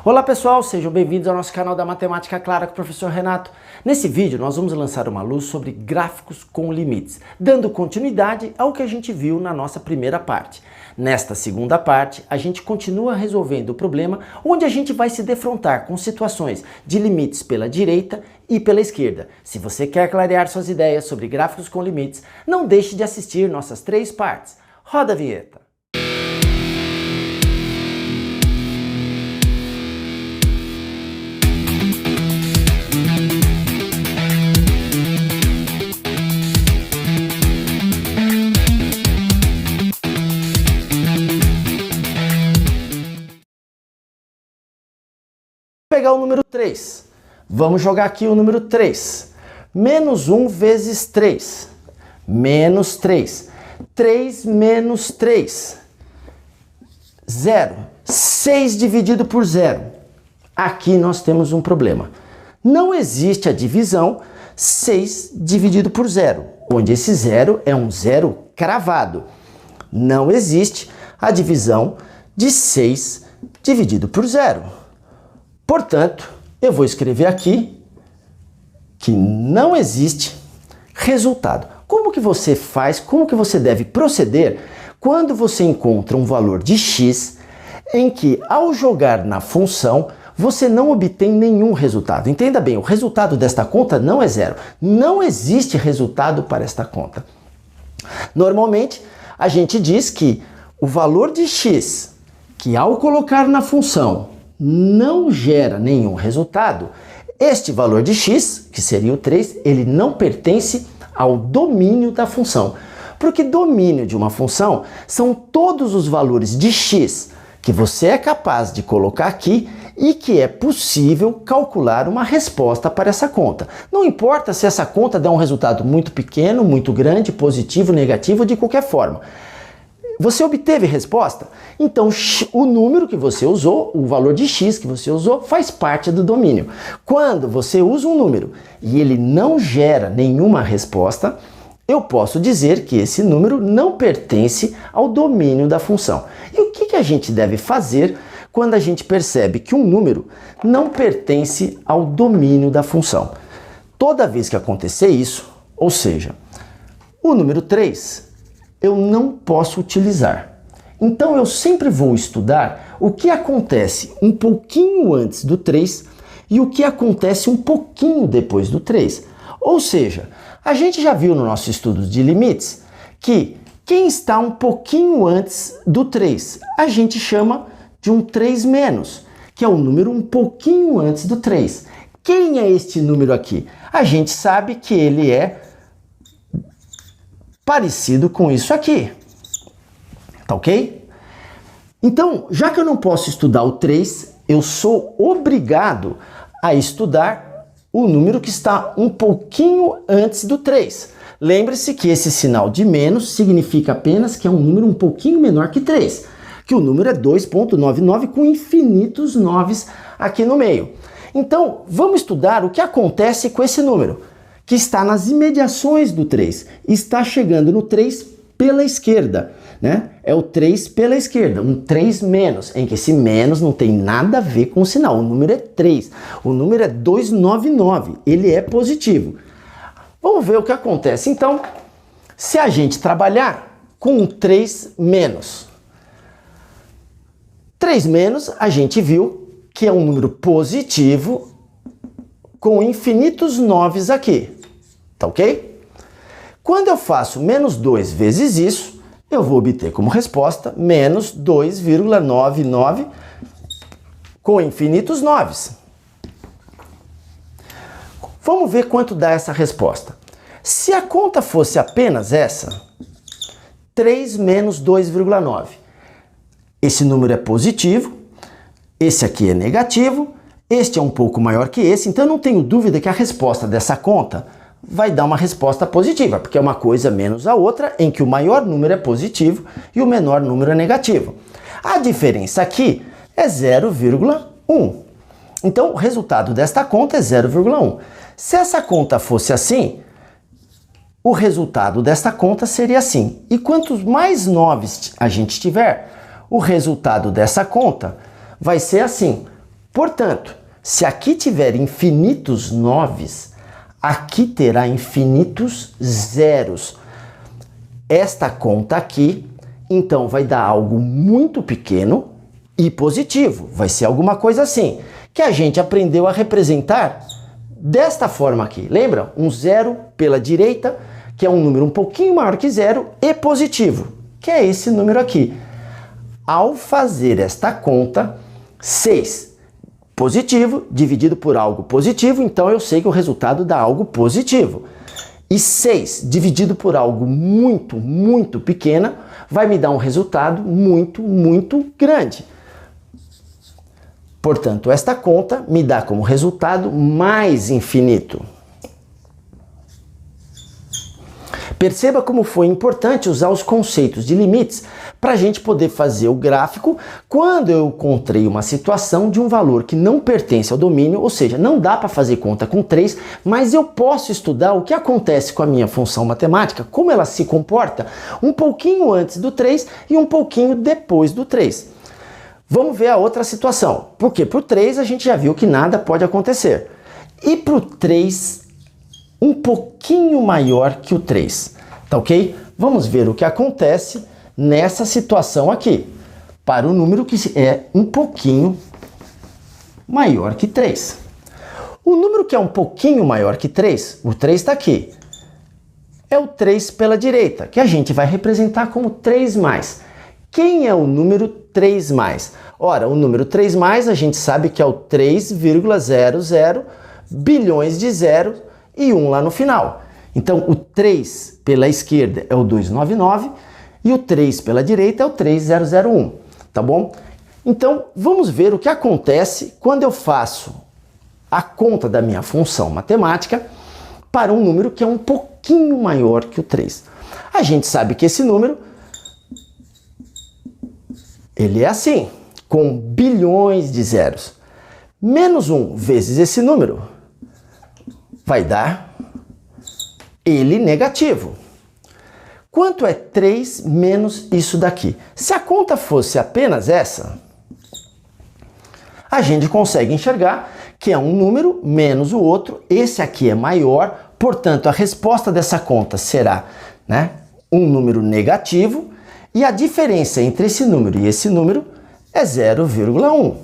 Olá pessoal, sejam bem-vindos ao nosso canal da Matemática Clara com o professor Renato. Nesse vídeo nós vamos lançar uma luz sobre gráficos com limites, dando continuidade ao que a gente viu na nossa primeira parte. Nesta segunda parte, a gente continua resolvendo o problema onde a gente vai se defrontar com situações de limites pela direita e pela esquerda. Se você quer clarear suas ideias sobre gráficos com limites, não deixe de assistir nossas 3 partes. Roda a vinheta! Pegar o número 3. Vamos jogar aqui o número 3. Menos 1 vezes 3. Menos 3. 3 menos 3. 0. 6 dividido por 0. Aqui nós temos um problema. Não existe a divisão 6 dividido por 0, onde esse 0 é um 0 cravado. Não existe a divisão de 6 dividido por 0. Portanto, eu vou escrever aqui que não existe resultado. Como que você faz, como que você deve proceder quando você encontra um valor de x em que, ao jogar na função, você não obtém nenhum resultado? Entenda bem, o resultado desta conta não é 0. Não existe resultado para esta conta. Normalmente, a gente diz que o valor de x, que ao colocar na função, não gera nenhum resultado, este valor de x, que seria o 3, ele não pertence ao domínio da função. Porque domínio de uma função são todos os valores de x que você é capaz de colocar aqui e que é possível calcular uma resposta para essa conta. Não importa se essa conta dá um resultado muito pequeno, muito grande, positivo, negativo, de qualquer forma. Você obteve resposta? Então o número que você usou, o valor de x que você usou, faz parte do domínio. Quando você usa um número e ele não gera nenhuma resposta, eu posso dizer que esse número não pertence ao domínio da função. E o que a gente deve fazer quando a gente percebe que um número não pertence ao domínio da função? Toda vez que acontecer isso, ou seja, o número 3, eu não posso utilizar. Então eu sempre vou estudar o que acontece um pouquinho antes do 3 e o que acontece um pouquinho depois do 3. Ou seja, a gente já viu no nosso estudo de limites que quem está um pouquinho antes do 3, a gente chama de um 3 menos, que é o número um pouquinho antes do 3. Quem é este número aqui? A gente sabe que ele é parecido com isso aqui, tá ok? Então, já que eu não posso estudar o 3, eu sou obrigado a estudar o número que está um pouquinho antes do 3. Lembre-se que esse sinal de menos significa apenas que é um número um pouquinho menor que 3, que o número é 2,99 com infinitos 9 aqui no meio. Então, vamos estudar o que acontece com esse número, que está nas imediações do 3, está chegando no 3 pela esquerda, né? É o 3 pela esquerda, um 3 menos, em que esse menos não tem nada a ver com o sinal, o número é 3, o número é 299, ele é positivo. Vamos ver o que acontece, então, se a gente trabalhar com um 3 menos. 3 menos, a gente viu que é um número positivo com infinitos 9 aqui. Tá ok? Quando eu faço menos 2 vezes isso, eu vou obter como resposta menos 2,99 com infinitos 9. Vamos ver quanto dá essa resposta. Se a conta fosse apenas essa, 3 menos 2,9. Esse número é positivo, esse aqui é negativo, este é um pouco maior que esse, então eu não tenho dúvida que a resposta dessa conta vai dar uma resposta positiva, porque é uma coisa menos a outra, em que o maior número é positivo e o menor número é negativo. A diferença aqui é 0,1. Então, o resultado desta conta é 0,1. Se essa conta fosse assim, o resultado desta conta seria assim. E quantos mais 9 a gente tiver, o resultado dessa conta vai ser assim. Portanto, se aqui tiver infinitos 9, aqui terá infinitos zeros. Esta conta aqui, então, vai dar algo muito pequeno e positivo. Vai ser alguma coisa assim, que a gente aprendeu a representar desta forma aqui. Lembra? Um zero pela direita, que é um número um pouquinho maior que zero, e positivo, que é esse número aqui. Ao fazer esta conta, 6 positivo dividido por algo positivo, então eu sei que o resultado dá algo positivo. E 6 dividido por algo muito, muito pequeno vai me dar um resultado muito, muito grande. Portanto, esta conta me dá como resultado mais infinito. Perceba como foi importante usar os conceitos de limites para a gente poder fazer o gráfico quando eu encontrei uma situação de um valor que não pertence ao domínio, ou seja, não dá para fazer conta com 3, mas eu posso estudar o que acontece com a minha função matemática, como ela se comporta um pouquinho antes do 3 e um pouquinho depois do 3. Vamos ver a outra situação, porque para o 3 a gente já viu que nada pode acontecer. E para o 3, um pouquinho maior que o 3, tá ok? Vamos ver o que acontece nessa situação aqui, para o número que é um pouquinho maior que 3. O número que é um pouquinho maior que 3, o 3 está aqui, é o 3 pela direita, que a gente vai representar como 3 mais. Quem é o número 3 mais? Ora, o número 3 mais a gente sabe que é o 3,00 bilhões de zeros e 1 lá no final. Então, o 3 pela esquerda é o 299 e o 3 pela direita é o 3001, tá bom? Então, vamos ver o que acontece quando eu faço a conta da minha função matemática para um número que é um pouquinho maior que o 3. A gente sabe que esse número, ele é assim, com bilhões de zeros. Menos 1 vezes esse número vai dar ele negativo. Quanto é 3 menos isso daqui? Se a conta fosse apenas essa, a gente consegue enxergar que é um número menos o outro, esse aqui é maior, portanto a resposta dessa conta será, né, um número negativo, e a diferença entre esse número e esse número é 0,1.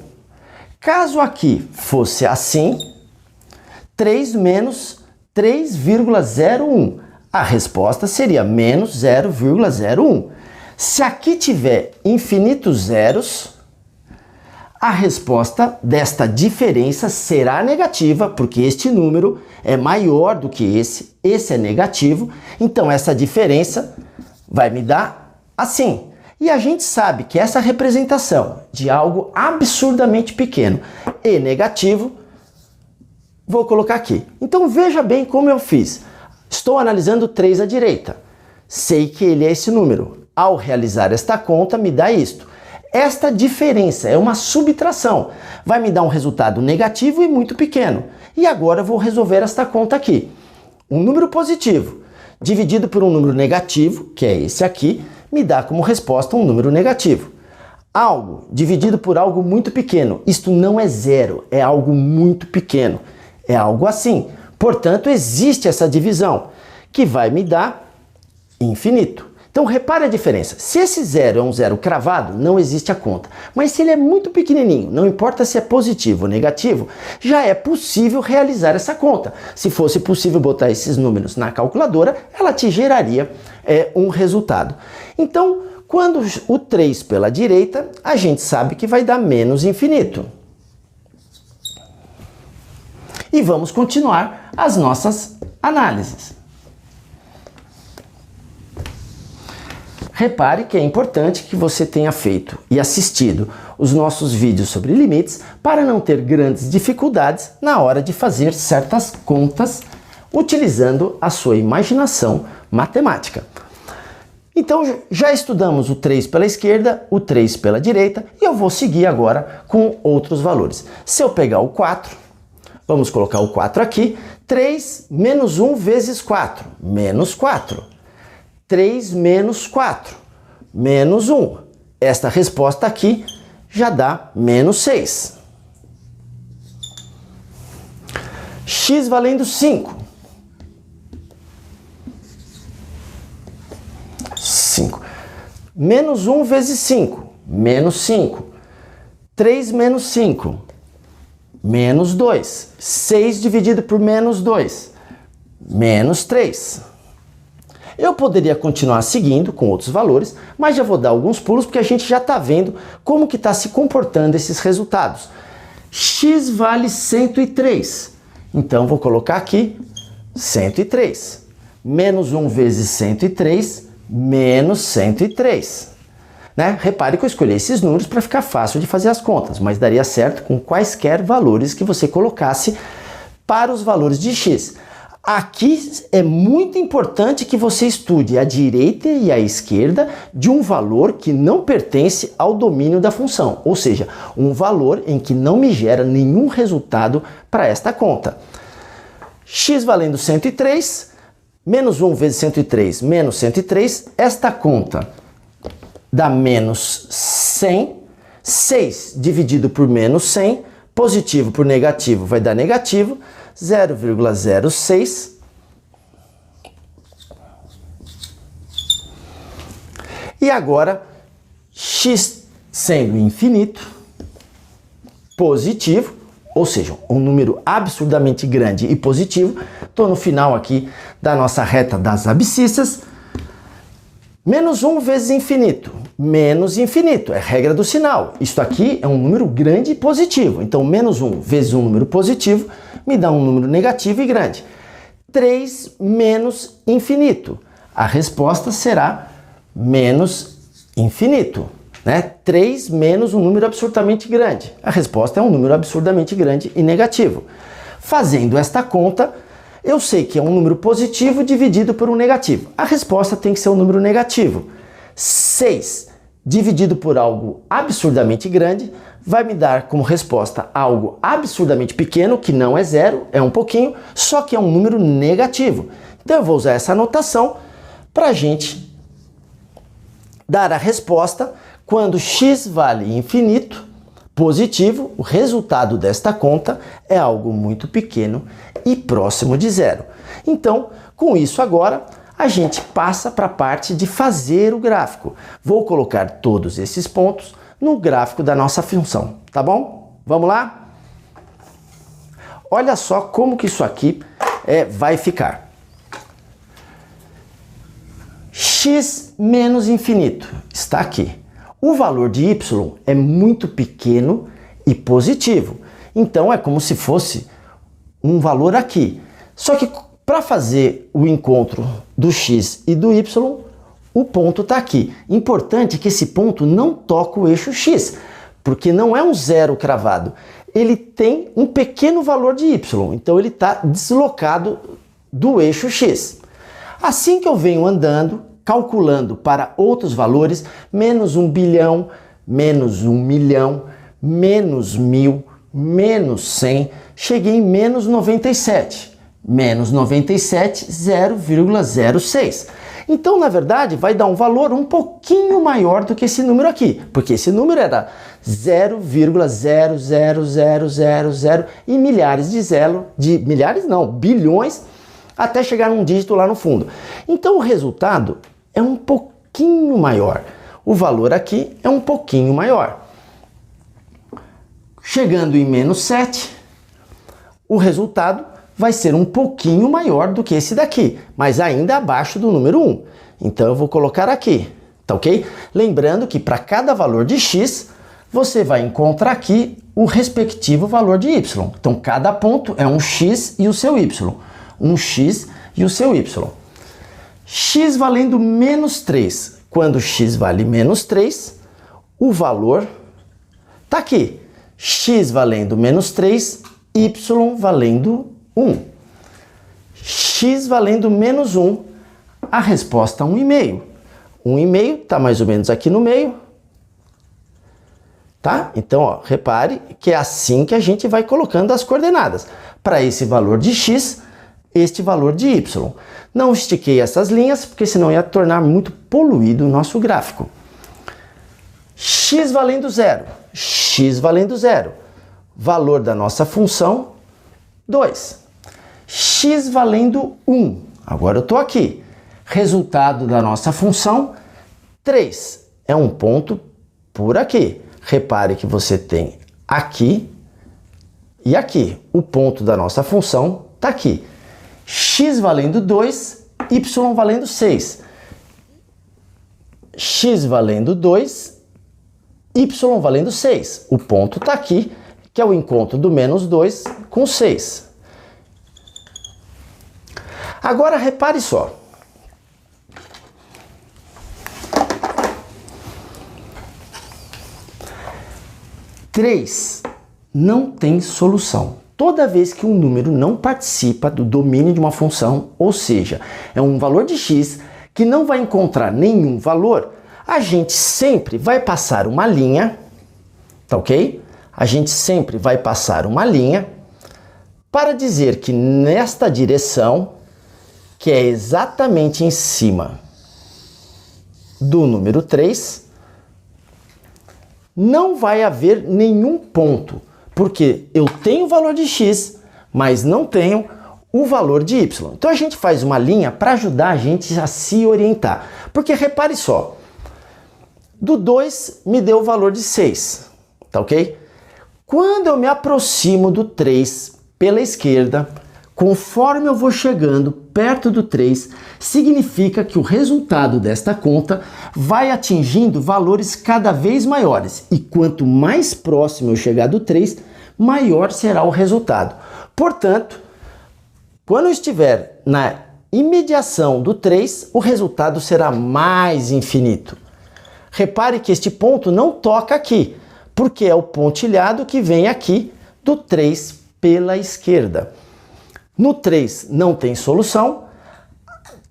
Caso aqui fosse assim, 3 menos 3,01. A resposta seria menos 0,01. Se aqui tiver infinitos zeros, a resposta desta diferença será negativa, porque este número é maior do que esse é negativo, então essa diferença vai me dar assim. E a gente sabe que essa representação de algo absurdamente pequeno e negativo, vou colocar aqui. Então veja bem como eu fiz. Estou analisando 3 à direita. Sei que ele é esse número. Ao realizar esta conta, me dá isto. Esta diferença é uma subtração. Vai me dar um resultado negativo e muito pequeno. E agora eu vou resolver esta conta aqui. Um número positivo dividido por um número negativo, que é esse aqui, me dá como resposta um número negativo. Algo dividido por algo muito pequeno. Isto não é zero, é algo muito pequeno. É algo assim. Portanto, existe essa divisão, que vai me dar infinito. Então, repare a diferença. Se esse zero é um zero cravado, não existe a conta. Mas se ele é muito pequenininho, não importa se é positivo ou negativo, já é possível realizar essa conta. Se fosse possível botar esses números na calculadora, ela te geraria um resultado. Então, quando o 3 pela direita, a gente sabe que vai dar menos infinito. E vamos continuar as nossas análises. Repare que é importante que você tenha feito e assistido os nossos vídeos sobre limites para não ter grandes dificuldades na hora de fazer certas contas utilizando a sua imaginação matemática. Então já estudamos o 3 pela esquerda, o 3 pela direita e eu vou seguir agora com outros valores. Se eu pegar o 4, vamos colocar o 4 aqui, 3 menos 1 vezes 4, menos 4. 3 menos 4, menos 1. Esta resposta aqui já dá menos 6. x valendo 5. 5. Menos 1 vezes 5, menos 5. 3 menos 5, menos 2. 6 dividido por menos 2, menos 3. Eu poderia continuar seguindo com outros valores, mas já vou dar alguns pulos porque a gente já está vendo como que está se comportando esses resultados. X vale 103, então vou colocar aqui 103. Menos 1 vezes 103, menos 103. Né? Repare que eu escolhi esses números para ficar fácil de fazer as contas, mas daria certo com quaisquer valores que você colocasse para os valores de x. Aqui é muito importante que você estude a direita e a esquerda de um valor que não pertence ao domínio da função, ou seja, um valor em que não me gera nenhum resultado para esta conta. X valendo 103, menos 1 vezes 103, menos 103, esta conta dá menos 100, 6 dividido por menos 100, positivo por negativo vai dar negativo, 0,06. E agora, x sendo infinito, positivo, ou seja, um número absurdamente grande e positivo, estou no final aqui da nossa reta das abscissas, menos 1 vezes infinito, menos infinito, é regra do sinal. Isto aqui é um número grande e positivo, então menos 1 vezes um número positivo me dá um número negativo e grande. 3 menos infinito, a resposta será menos infinito. Né? 3 menos um número absurdamente grande, a resposta é um número absurdamente grande e negativo. Fazendo esta conta, eu sei que é um número positivo dividido por um negativo. A resposta tem que ser um número negativo. 6 dividido por algo absurdamente grande vai me dar como resposta algo absurdamente pequeno, que não é zero, é um pouquinho, só que é um número negativo. Então eu vou usar essa anotação para a gente dar a resposta quando x vale infinito, positivo, o resultado desta conta é algo muito pequeno e próximo de zero. Então, com isso agora, a gente passa para a parte de fazer o gráfico. Vou colocar todos esses pontos no gráfico da nossa função, tá bom? Vamos lá? Olha só como que isso aqui vai ficar. X menos infinito está aqui. O valor de y é muito pequeno e positivo. Então é como se fosse um valor aqui. Só que para fazer o encontro do x e do y, o ponto está aqui. Importante que esse ponto não toque o eixo x, porque não é um zero cravado. Ele tem um pequeno valor de y, então ele está deslocado do eixo x. Assim que eu venho andando, calculando para outros valores, menos 1 bilhão, menos 1 milhão, menos 1000, menos 100, cheguei em menos 97. Menos 97, 0,06. Então, na verdade, vai dar um valor um pouquinho maior do que esse número aqui, porque esse número era 0,00000 e milhares milhares não, bilhões, até chegar num dígito lá no fundo. Então, o resultado é um pouquinho maior. O valor aqui é um pouquinho maior. Chegando em menos 7, o resultado vai ser um pouquinho maior do que esse daqui, mas ainda abaixo do número 1. Então eu vou colocar aqui, tá ok? Lembrando que para cada valor de x, você vai encontrar aqui o respectivo valor de y. Então cada ponto é um x e o seu y. Um x e o seu y. X valendo menos 3. Quando x vale menos 3, o valor está aqui. X valendo menos 3, y valendo 1. X valendo menos 1, a resposta é 1,5. 1,5 está mais ou menos aqui no meio. Tá? Então, ó, repare que é assim que a gente vai colocando as coordenadas. Para esse valor de x, este valor de y. Não estiquei essas linhas, porque senão ia tornar muito poluído o nosso gráfico. X valendo 0. X valendo 0. Valor da nossa função, 2. x valendo 1. Agora eu estou aqui. Resultado da nossa função, 3. É um ponto por aqui. Repare que você tem aqui e aqui. O ponto da nossa função está aqui. X valendo 2, y valendo 6. X valendo 2, y valendo 6. O ponto está aqui, que é o encontro do menos 2 com 6. Agora repare só. Três não tem solução. Toda vez que um número não participa do domínio de uma função, ou seja, é um valor de x que não vai encontrar nenhum valor, a gente sempre vai passar uma linha, tá ok? A gente sempre vai passar uma linha para dizer que nesta direção, que é exatamente em cima do número 3, não vai haver nenhum ponto, porque eu tenho o valor de x, mas não tenho o valor de y. Então a gente faz uma linha para ajudar a gente a se orientar. Porque repare só, do 2 me deu o valor de 6, tá ok? Quando eu me aproximo do 3 pela esquerda, conforme eu vou chegando perto do 3, significa que o resultado desta conta vai atingindo valores cada vez maiores. E quanto mais próximo eu chegar do 3, maior será o resultado. Portanto, quando eu estiver na imediação do 3, o resultado será mais infinito. Repare que este ponto não toca aqui, porque é o pontilhado que vem aqui do 3 pela esquerda. No 3 não tem solução.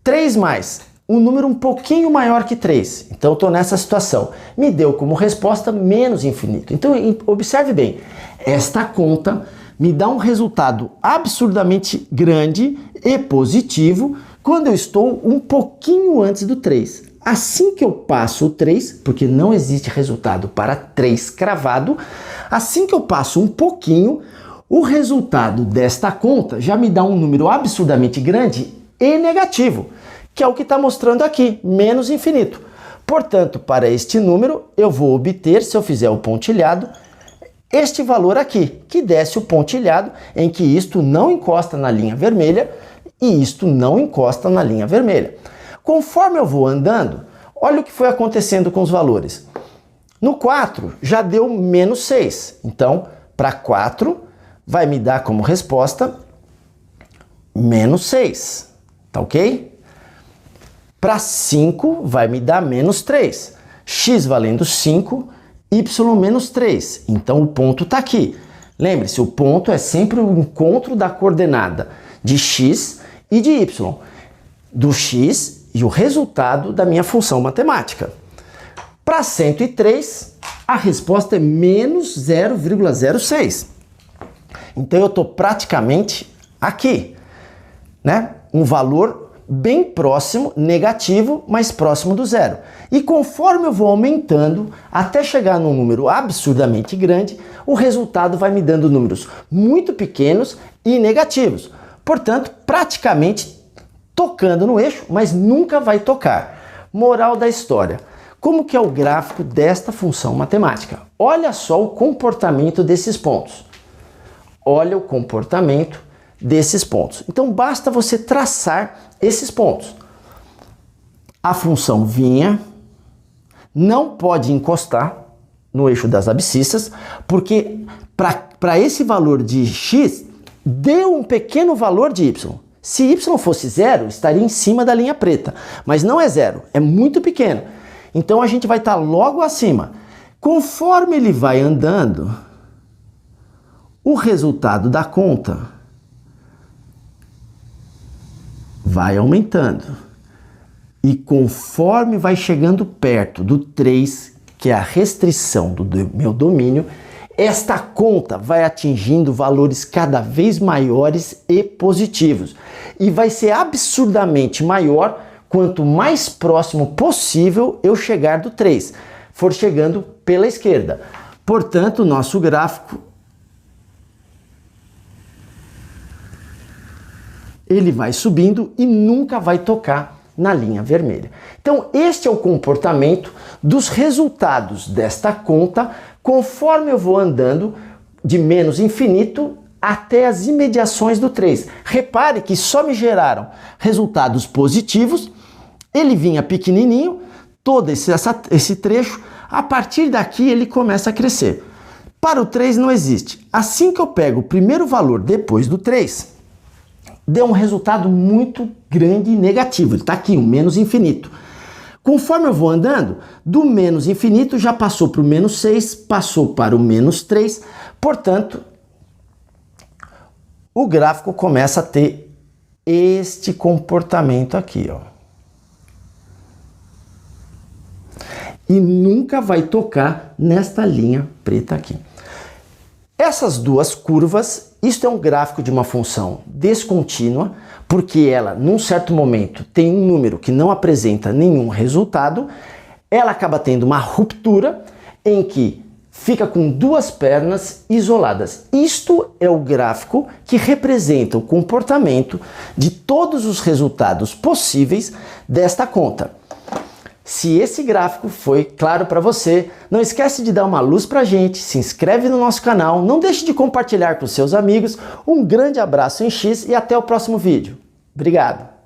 3 mais um número um pouquinho maior que 3. Então eu estou nessa situação. Me deu como resposta menos infinito. Então observe bem, esta conta me dá um resultado absurdamente grande e positivo quando eu estou um pouquinho antes do 3. Assim que eu passo o 3, porque não existe resultado para 3 cravado, assim que eu passo um pouquinho, o resultado desta conta já me dá um número absurdamente grande e negativo, que é o que está mostrando aqui, menos infinito. Portanto, para este número, eu vou obter, se eu fizer o pontilhado, este valor aqui, que desce o pontilhado, em que isto não encosta na linha vermelha e isto não encosta na linha vermelha. Conforme eu vou andando, olha o que foi acontecendo com os valores. No 4, já deu menos 6. Então, para 4, vai me dar como resposta menos 6. Tá ok? Para 5, vai me dar menos 3. X valendo 5, y menos 3. Então, o ponto está aqui. Lembre-se, o ponto é sempre o encontro da coordenada de x e de y. Do x e o resultado da minha função matemática. Para 103, a resposta é menos 0,06. Então eu estou praticamente aqui, né? Um valor bem próximo, negativo, mas próximo do zero. E conforme eu vou aumentando, até chegar num número absurdamente grande, o resultado vai me dando números muito pequenos e negativos. Portanto, praticamente tocando no eixo, mas nunca vai tocar. Moral da história. Como que é o gráfico desta função matemática? Olha só o comportamento desses pontos. Olha o comportamento desses pontos. Então basta você traçar esses pontos. A função vinha, não pode encostar no eixo das abscissas, porque para esse valor de x, deu um pequeno valor de y. Se y fosse zero, estaria em cima da linha preta, mas não é zero, é muito pequeno. Então a gente vai estar logo acima. Conforme ele vai andando, o resultado da conta vai aumentando. E conforme vai chegando perto do 3, que é a restrição do meu domínio, esta conta vai atingindo valores cada vez maiores e positivos. E vai ser absurdamente maior quanto mais próximo possível eu chegar do 3, for chegando pela esquerda. Portanto, o nosso gráfico ele vai subindo e nunca vai tocar na linha vermelha. Então, este é o comportamento dos resultados desta conta conforme eu vou andando de menos infinito até as imediações do 3. Repare que só me geraram resultados positivos, ele vinha pequenininho, todo esse trecho, a partir daqui ele começa a crescer. Para o 3 não existe. Assim que eu pego o primeiro valor depois do 3, deu um resultado muito grande e negativo. Ele está aqui, um menos infinito. Conforme eu vou andando, do menos infinito já passou para o menos 6, passou para o menos 3, portanto, o gráfico começa a ter este comportamento aqui, ó. E nunca vai tocar nesta linha preta aqui. Essas duas curvas, isto é um gráfico de uma função descontínua, porque ela, num certo momento, tem um número que não apresenta nenhum resultado, ela acaba tendo uma ruptura em que fica com duas pernas isoladas. Isto é o gráfico que representa o comportamento de todos os resultados possíveis desta conta. Se esse gráfico foi claro para você, não esquece de dar uma luz para a gente, se inscreve no nosso canal, não deixe de compartilhar com seus amigos. Um grande abraço em X e até o próximo vídeo. Obrigado!